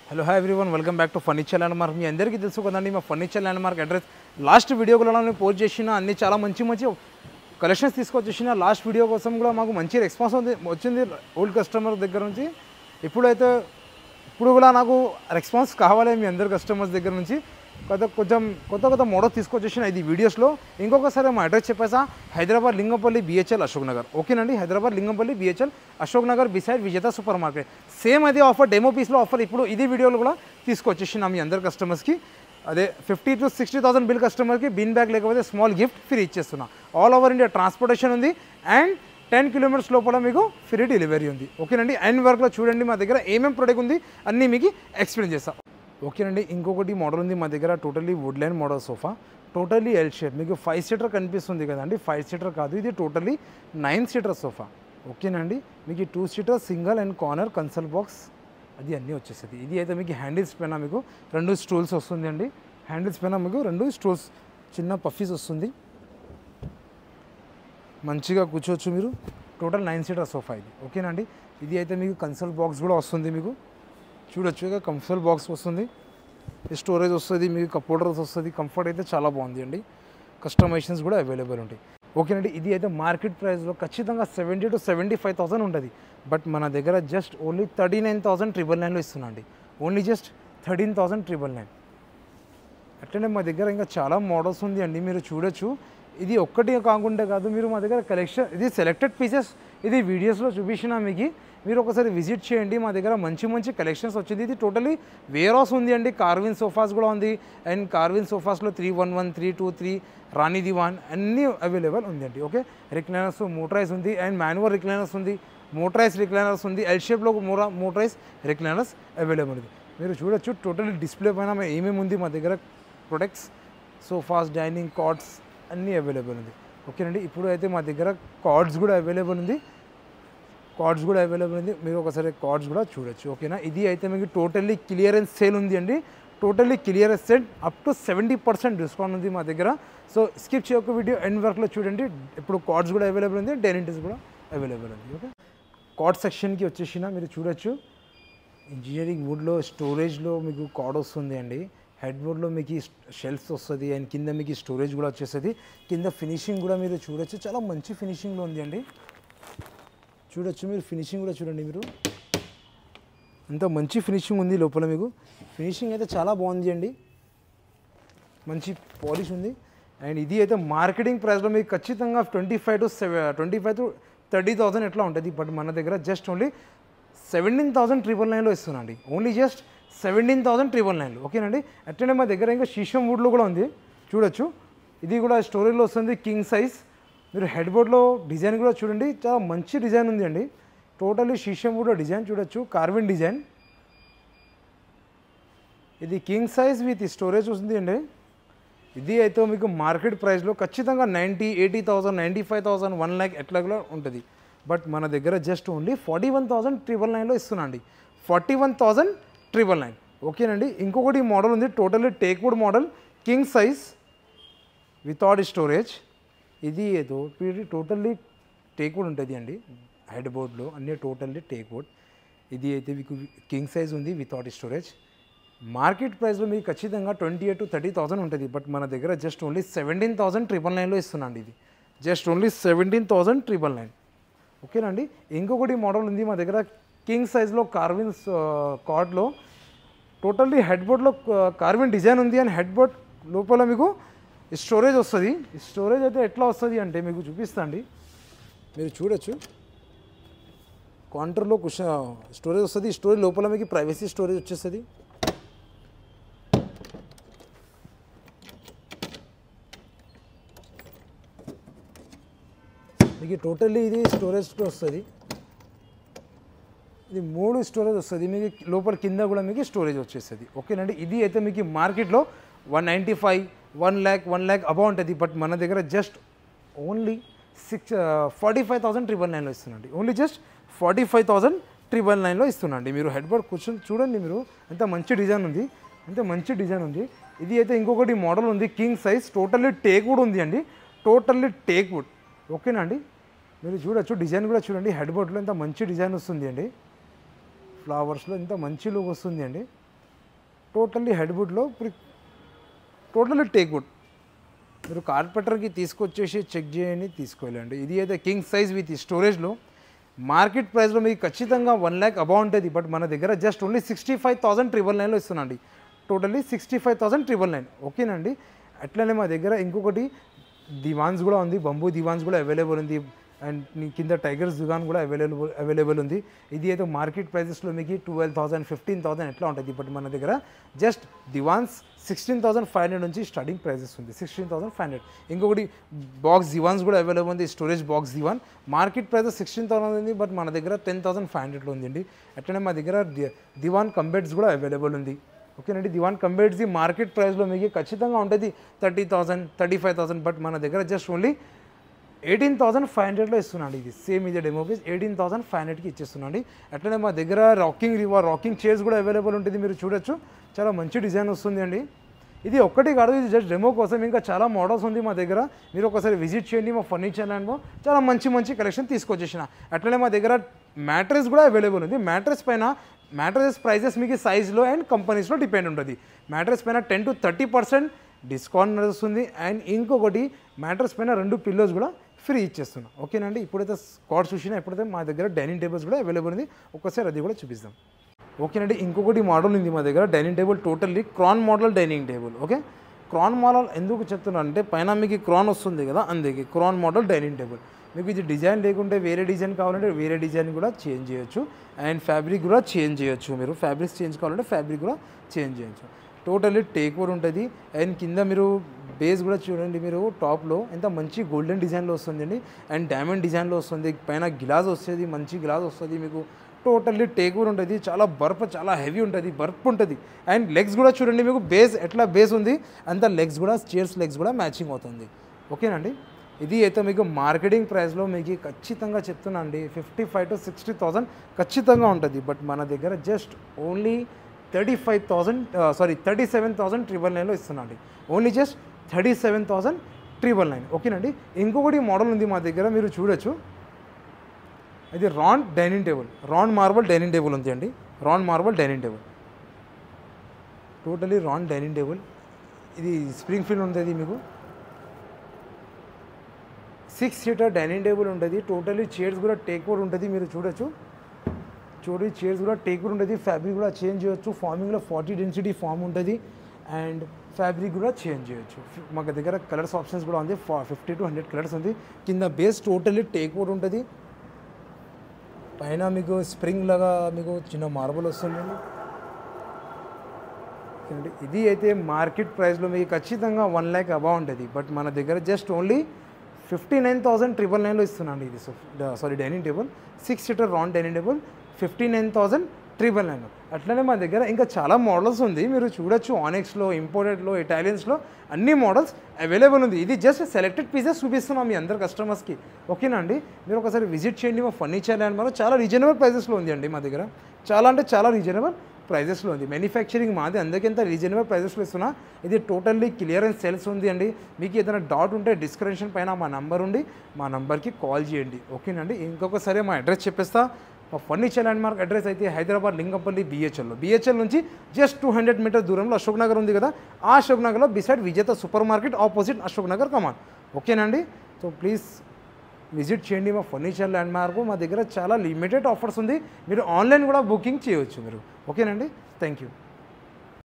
Hello hi everyone welcome back to furniture landmark. మీ అందరికీ తెలుసు కదండి మా furniture landmark address. Last వీడియోలో నేను పోస్ట్ చేసిన అన్ని చాలా మంచి కలెక్షన్స్ తీసుకొచ్చేసిన. లాస్ట్ వీడియో కోసం కూడా మాకు మంచి రెస్పాన్స్ వచ్చింది ఓల్డ్ కస్టమర్ దగ్గర నుంచి. ఇప్పుడు కూడా నాకు రెస్పాన్స్ కావాలి మీ అందరు కస్టమర్స్ దగ్గర నుంచి. కొత్త మోడల్ తీసుకొచ్చేసిన ఇది వీడియోస్లో. ఇంకొకసారి మా అడ్రస్ చెప్పేసా, హైదరాబాద్ లింగంపల్లి బిహెచ్ఎల్ అశోక్ నగర్. ఓకేనండి, Hyderabad Lingampalli BHEL Ashok Nagar beside Vijetha super market. Same అదే ఆఫర్, డెమో పీస్లో ఆఫర్ ఇప్పుడు ఇది వీడియోలో కూడా తీసుకొచ్చేసిన మీ అందరు కస్టమర్స్కి. అదే 50,000 to 60,000 బిల్ కస్టమర్కి బిన్ బ్యాగ్ లేకపోతే స్మాల్ గిఫ్ట్ ఫ్రీ ఇచ్చేస్తున్నా. ఆల్ ఓవర్ ఇండియా ట్రాన్స్పోర్టేషన్ ఉంది అండ్ 10 kilometers లోపల మీకు ఫ్రీ డెలివరీ ఉంది. ఓకేనండి, అండ్ వర్క్లో చూడండి మా దగ్గర ఏమేమి ప్రోడక్ట్ ఉంది అన్నీ మీకు ఎక్స్ప్లెయిన్ చేస్తాను. ఓకేనండి, ఇంకొకటి మోడల్ ఉంది మా దగ్గర, totally wood line model sofa, totally L shape. మీకు 5 seater కనిపిస్తుంది కదండి, 5 seater కాదు, ఇది టోటల్లీ 9 seater సోఫా. ఓకేనండి, మీకు 2 seater single and corner console box అది అన్నీ వచ్చేస్తుంది. ఇది అయితే మీకు హ్యాండిల్స్ పైన మీకు 2 స్టూల్స్ వస్తుంది అండి. హ్యాండిల్స్ పైన మీకు 2 స్టూల్స్ చిన్న పఫీస్ వస్తుంది, మంచిగా కూర్చోవచ్చు మీరు. టోటల్ 9 seater సోఫా ఇది. ఓకేనండి, ఇది అయితే మీకు కన్సల్ బాక్స్ కూడా వస్తుంది, మీకు చూడొచ్చు ఇక కన్సల్ బాక్స్ వస్తుంది, స్టోరేజ్ వస్తుంది, మీకు కప్ హోల్డర్స్ వస్తుంది. కంఫర్ట్ అయితే చాలా బాగుంది అండి, కస్టమైజేషన్స్ కూడా అవైలబుల్ ఉంటాయి. ఓకేనండి, ఇది అయితే మార్కెట్ ప్రైస్లో ఖచ్చితంగా 70,000 to 75,000 ఉంటుంది. బట్ మన దగ్గర జస్ట్ ఓన్లీ 39,999లో ఇస్తున్నా అండి. Only just 13,999. అట్లనే మా దగ్గర ఇంకా చాలా మోడల్స్ ఉంది అండి, మీరు చూడొచ్చు. ఇది ఒక్కటి కాకుండా కాదు, మీరు మా దగ్గర కలెక్షన్, ఇది సెలెక్టెడ్ పీసెస్, ఇది వీడియోస్లో చూపించిన మీకు. మీరు ఒకసారి విజిట్ చేయండి, మా దగ్గర మంచి కలెక్షన్స్ వచ్చింది. ఇది టోటలీ వేర్ హౌస్ ఉంది అండి. కార్విన్ సోఫాస్ కూడా ఉంది అండ్ కార్విన్ సోఫాస్లో 311, 323, రాణి దివాన్ అన్నీ అవైలబుల్ ఉంది అండి. ఓకే, రిక్లైనర్స్ మోటరైజ్ ఉంది అండ్ మాన్యువల్ రిక్లైనర్స్ ఉంది, మోటరైజ్ రిక్లైనర్స్ ఉంది, ఎల్ షేప్లో మోటరైజ్ రిక్లైనర్స్ అవైలబుల్ ఉంది. మీరు చూడొచ్చు టోటలీ డిస్ప్లే పైన ఏమేమి ఉంది మా దగ్గర ప్రొడక్ట్స్, సోఫాస్, డైనింగ్ కార్డ్స్ అన్నీ అవైలబుల్ ఉంది. ఓకేనండి, ఇప్పుడు అయితే మా దగ్గర కార్డ్స్ కూడా అవైలబుల్ ఉంది, మీరు ఒకసారి కార్డ్స్ కూడా చూడొచ్చు. ఓకేనా, ఇది అయితే మీకు టోటల్లీ క్లియరెన్స్ సేల్ ఉంది అండి. Totally clearance sale up to 70% discount ఉంది మా దగ్గర. సో స్కిప్ చేయక వీడియో ఎండ్ వర్క్లో చూడండి. ఇప్పుడు కార్డ్స్ కూడా అవైలబుల్ ఉంది, డైనింగ్స్ కూడా అవైలబుల్ ఉంది. ఓకే, కార్డ్ సెక్షన్కి వచ్చేసిన మీరు చూడొచ్చు. ఇంజనీరింగ్ వుడ్లో స్టోరేజ్లో మీకు కార్డ్ వస్తుంది అండి. హెడ్ బోర్డ్లో మీకు షెల్ఫ్స్ వస్తుంది అండ్ కింద మీకు స్టోరేజ్ కూడా వచ్చేస్తుంది. కింద ఫినిషింగ్ కూడా మీరు చూడొచ్చు, చాలా మంచి ఫినిషింగ్లో ఉంది అండి. చూడొచ్చు మీరు, ఫినిషింగ్ కూడా చూడండి మీరు, అంత మంచి ఫినిషింగ్ ఉంది లోపల. మీకు ఫినిషింగ్ అయితే చాలా బాగుంది అండి, మంచి పాలిష్ ఉంది. అండ్ ఇది అయితే మార్కెటింగ్ ప్రైస్లో మీకు ఖచ్చితంగా 25 to 30,000 ఎట్లా ఉంటుంది. బట్ మన దగ్గర జస్ట్ ఓన్లీ 17,999లో ఇస్తున్నా అండి. ఓన్లీ జస్ట్ 17,999లో. ఓకేనండి, అట్లనే మా దగ్గర ఇంకా షీషం వుడ్లో కూడా ఉంది, చూడొచ్చు. ఇది కూడా స్టోరేజ్లో వస్తుంది, కింగ్ సైజ్. మీరు హెడ్ బోర్డ్లో డిజైన్ కూడా చూడండి, చాలా మంచి డిజైన్ ఉంది అండి. టోటల్లీ షీషం వుడ్లో డిజైన్ చూడొచ్చు, కార్విన్ డిజైన్. ఇది కింగ్ సైజ్ విత్ స్టోరేజ్ వస్తుంది అండి. ఇది అయితే మీకు మార్కెట్ ప్రైస్లో ఖచ్చితంగా 90,000, 80,000, 95,000, 1 lakh ఎట్లా కూడా ఉంటుంది. బట్ మన దగ్గర జస్ట్ ఓన్లీ 41,999లో ఇస్తున్నా అండి, 41,999. ఓకేనండి, ఇంకొకటి మోడల్ ఉంది, totally teak wood model, king size without storage. ఇది ఏదో టోటల్లీ టేక్ వుడ్ ఉంటుంది అండి, హెడ్ బోర్డ్లో అన్నీ టోటల్లీ టేక్ వుడ్. ఇది అయితే మీకు కింగ్ సైజ్ ఉంది వితౌట్ స్టోరేజ్. మార్కెట్ ప్రైస్లో మీకు ఖచ్చితంగా 28,000 to 30,000 ఉంటుంది. బట్ మన దగ్గర జస్ట్ ఓన్లీ 17,999లో ఇస్తున్నా అండి. ఇది జస్ట్ ఓన్లీ 17,999. ఓకేనండి, ఇంకొకటి మోడల్ ఉంది మా దగ్గర, కింగ్ సైజ్లో కార్విన్ కార్డ్లో టోటల్లీ హెడ్ బోర్డ్లో కార్విన్ డిజైన్ ఉంది అండ్ హెడ్ బోర్డ్ లోపల మీకు స్టోరేజ్ వస్తుంది. స్టోరేజ్ అయితే ఎట్లా వస్తుంది అంటే మీకు చూపిస్తా అండి, మీరు చూడొచ్చు. కౌంటర్లో స్టోరేజ్ వస్తుంది, స్టోరేజ్ లోపల మీకు ప్రైవసీ స్టోరేజ్ వచ్చేస్తుంది. మీకు టోటల్లీ ఇది స్టోరేజ్ వస్తుంది, ఇది 3 స్టోరేజ్ వస్తుంది మీకు లోపల, కింద కూడా మీకు స్టోరేజ్ వచ్చేస్తుంది. ఓకేనండి, ఇది అయితే మీకు మార్కెట్లో 195, 1 lakh అబౌవ్ ఉంటుంది. బట్ మన దగ్గర జస్ట్ ఓన్లీ 45,999లో ఇస్తున్నాండి. ఓన్లీ జస్ట్ 45,999లో ఇస్తున్నాండి. మీరు హెడ్ బోర్డ్ కూర్చొని చూడండి, మీరు ఎంత మంచి డిజైన్ ఉంది, ఇది అయితే ఇంకొకటి మోడల్ ఉంది, king size, totally teak wood ఉంది అండి, టోటల్లీ టేక్ వుడ్. ఓకేనా అండి, మీరు చూడొచ్చు, డిజైన్ కూడా చూడండి. హెడ్ బోర్డ్లో ఎంత మంచి డిజైన్ వస్తుంది అండి, ఫ్లవర్స్లో ఎంత మంచి లుక్ వస్తుంది అండి. టోటల్లీ హెడ్వుడ్లో టోటల్లీ టేక్వుడ్. మీరు కార్పెంటర్కి తీసుకొచ్చేసి చెక్ చేయండి, తీసుకోవాలండి. ఇది అయితే కింగ్ సైజ్ విత్ స్టోరేజ్లో మార్కెట్ ప్రైస్లో మీకు ఖచ్చితంగా 1 lakh అబౌవ్ ఉంటుంది. బట్ మన దగ్గర జస్ట్ ఓన్లీ 65,999లో ఇస్తున్నాండి. టోటల్లీ 65,999. ఓకేనండి. అట్లనే మా దగ్గర ఇంకొకటి దివాన్స్ కూడా ఉంది, బంబూ దివాన్స్ కూడా అవైలబుల్ ఉంది. అండ్ కింద టైగర్స్ దివాన్ కూడా అవైలబుల్ ఉంది. ఇది అయితే మార్కెట్ ప్రైజెస్లో మీకు 12,000 15,000 ఎట్లా ఉంటుంది. బట్ మన దగ్గర జస్ట్ దివాన్స్ 16,500 నుంచి స్టార్టింగ్ ప్రైజెస్ ఉంది, 16,500. ఇంకొకటి బాక్స్ దివాన్స్ కూడా అవైలబుల్ ఉంది, స్టోరేజ్ బాక్స్ దివాన్. మార్కెట్ ప్రైజెస్ 16,000 ఉంది, బట్ మన దగ్గర 10,500లో ఉందండి. అట్లనే మా దగ్గర దివాన్ కంబెడ్స్ కూడా అవైలబుల్ ఉంది. ఓకేనండి. దివాన్ కంబెడ్స్ మార్కెట్ ప్రైస్లో మీకు ఖచ్చితంగా ఉంటుంది 30,000 35,000. బట్ మన దగ్గర జస్ట్ ఓన్లీ 18,500లో ఇస్తున్నాండి. ఇది సేమ్ ఇదే డెమో పీస్ 18,500కి ఇచ్చేస్తున్నాండి. అట్లనే మా దగ్గర రాకింగ్ చైర్స్ కూడా అవైలబుల్ ఉంటుంది. మీరు చూడొచ్చు, చాలా మంచి డిజైన్ వస్తుంది అండి. ఇది ఒక్కటి కాదు, ఇది జస్ట్ డెమో కోసం. ఇంకా చాలా మోడల్స్ ఉంది మా దగ్గర. మీరు ఒకసారి విజిట్ చేయండి మా ఫర్నిచర్ ల్యాండ్లో. చాలా మంచి కలెక్షన్ తీసుకొచ్చేసిన. అట్లనే మా దగ్గర మ్యాట్రెస్ కూడా అవైలబుల్ ఉంది. మ్యాట్రెస్ ప్రైజెస్ మీకు సైజ్లో అండ్ కంపెనీస్లో డిపెండ్ ఉంటుంది. మ్యాట్రెస్ పైన 10 to 30% డిస్కౌంట్ నడుస్తుంది. అండ్ ఇంకొకటి మ్యాట్రెస్ పైన 2 పిల్లోస్ కూడా ఫ్రీ ఇచ్చేస్తున్నాం. ఓకేనండి. ఇప్పుడైతే స్కాట్స్ చూసినా, ఎప్పుడైతే మా దగ్గర డైనింగ్ టేబుల్స్ కూడా అవైలబుల్ ఉంది. ఒక్కసారి అది కూడా చూపిస్తాం. ఓకేనండి. ఇంకొకటి మోడల్ ఉంది మా దగ్గర dining table, totally crown model dining table. Okay, crown model ఎందుకు చెప్తున్నాను అంటే పైన మీకు క్రాన్ వస్తుంది కదా, అందుకే క్రాన్ మోడల్ డైనింగ్ టేబుల్. మీకు ఇది డిజైన్ లేకుంటే వేరే డిజైన్ కావాలంటే వేరే డిజైన్ కూడా చేంజ్ చేయొచ్చు. అండ్ ఫ్యాబ్రిక్ కూడా చేంజ్ చేయొచ్చు. మీరు ఫ్యాబ్రిక్స్ చేంజ్ కావాలంటే ఫ్యాబ్రిక్ కూడా చేంజ్ చేయొచ్చు. టోటల్లీ టేక్వుడ్ ఉంటుంది. అండ్ కింద మీరు బేస్ కూడా చూడండి, మీరు టాప్లో ఎంత మంచి గోల్డెన్ డిజైన్లో వస్తుందండి. అండ్ డైమండ్ డిజైన్లో వస్తుంది. పైన గ్లాస్ వస్తుంది, మంచి గ్లాస్ వస్తుంది మీకు. టోటల్లీ టేక్వుడ్ ఉంటుంది. చాలా హెవీ ఉంటుంది, బర్ప్ ఉంటుంది. అండ్ లెగ్స్ కూడా చూడండి, మీకు ఎట్లా బేస్ ఉంది అంత లెగ్స్ కూడా, చైర్స్ లెగ్స్ కూడా మ్యాచింగ్ అవుతుంది. ఓకేనండి. ఇది అయితే మీకు మార్కెటింగ్ ప్రైస్లో మీకు ఖచ్చితంగా చెప్తున్నా అండి 55,000 to 60,000 ఖచ్చితంగా ఉంటుంది. బట్ మన దగ్గర జస్ట్ ఓన్లీ 37,999లో ఇస్తున్నా అండి. Only just 37,999. ఓకేనండి. ఇంకొకటి మోడల్ ఉంది మా దగ్గర, మీరు చూడొచ్చు. ఇది రాన్ మార్బల్ డైనింగ్ టేబుల్ ఉంది అండి. రాన్ మార్బల్ డైనింగ్ టేబుల్, టోటలీ రాన్ డైనింగ్ టేబుల్. ఇది స్ప్రింగ్ ఫీల్ ఉంటుంది మీకు. 6 seater డైనింగ్ టేబుల్ ఉంటుంది. టోటలీ చైర్స్ కూడా టేక్వుడ్ ఉంటుంది. మీరు చూడొచ్చు, చైర్స్ కూడా టేక్వుడ్ ఉంటుంది. ఫ్యాబ్రిక్ కూడా చేంజ్ చేయొచ్చు. ఫార్మింగ్లో 40 డెన్సిటీ ఫార్మ్ ఉంటుంది. అండ్ ఫ్యాబ్రిక్ కూడా చేంజ్ చేయొచ్చు. మా దగ్గర కలర్స్ ఆప్షన్స్ కూడా ఉంది. 50 to 100 కలర్స్ ఉంది. కింద బేస్ టోటలీ టేక్వుడ్ ఉంటుంది. పైన మీకు స్ప్రింగ్ లాగా మీకు చిన్న మార్బల్ వస్తుందండి. ఇది అయితే మార్కెట్ ప్రైస్లో మీకు ఖచ్చితంగా 1 lakh అబౌవ్ ఉంటుంది. బట్ మన దగ్గర జస్ట్ ఓన్లీ 59,999లో ఇస్తున్నాను. ఇది డైనింగ్ టేబుల్ 6 seater రాన్ డైనింగ్ టేబుల్ 59,999. అట్లనే మా దగ్గర ఇంకా చాలా మోడల్స్ ఉంది. మీరు చూడొచ్చు, ఆనెక్స్లో, ఇంపోర్టెడ్లో, ఇటాలియన్స్లో అన్ని మోడల్స్ అవైలబుల్ ఉంది. ఇది జస్ట్ సెలెక్టెడ్ పీసెస్ చూపిస్తున్నాం మీ అందరు కస్టమర్స్కి. ఓకేనా అండి. మీరు ఒకసారి విజిట్ చేయండి మా ఫర్నిచర్ ల్యాండ్. మనం చాలా రీజనబుల్ ప్రైజెస్లో ఉంది అండి మా దగ్గర. చాలా రీజనబుల్ ప్రైజెస్లో ఉంది. మ్యానుఫ్యాక్చరింగ్ మాది, అందుకంత రీజనబుల్ ప్రైజెస్లో ఇస్తున్నా. ఇది టోటల్లీ క్లియరెన్స్ సేల్స్ ఉంది అండి. మీకు ఏదైనా డౌట్ ఉంటే డిస్క్రిప్షన్ పైన మా నంబర్ ఉంది, మా నంబర్కి కాల్ చేయండి. ఓకేనండి. ఇంకొకసారి మా అడ్రస్ చెప్పేస్తా. మా ఫర్నిచర్ ల్యాండ్ మార్క్ అడ్రస్ అయితే హైదరాబాద్ లింగంపల్లి బిహెచ్ఎల్ నుంచి జస్ట్ 200 మీటర్ దూరంలో అశోక్ నగర్ ఉంది కదా, ఆ అశోక్ నగర్లో beside Vijetha supermarket opposite Ashok Nagar Kaman. ఓకేనండి. సో ప్లీజ్ విజిట్ చేయండి మా ఫర్నిచర్ ల్యాండ్ మార్క్. మా దగ్గర చాలా లిమిటెడ్ ఆఫర్స్ ఉంది. మీరు ఆన్లైన్ కూడా బుకింగ్ చేయవచ్చు మీరు. ఓకేనండి. Thank you.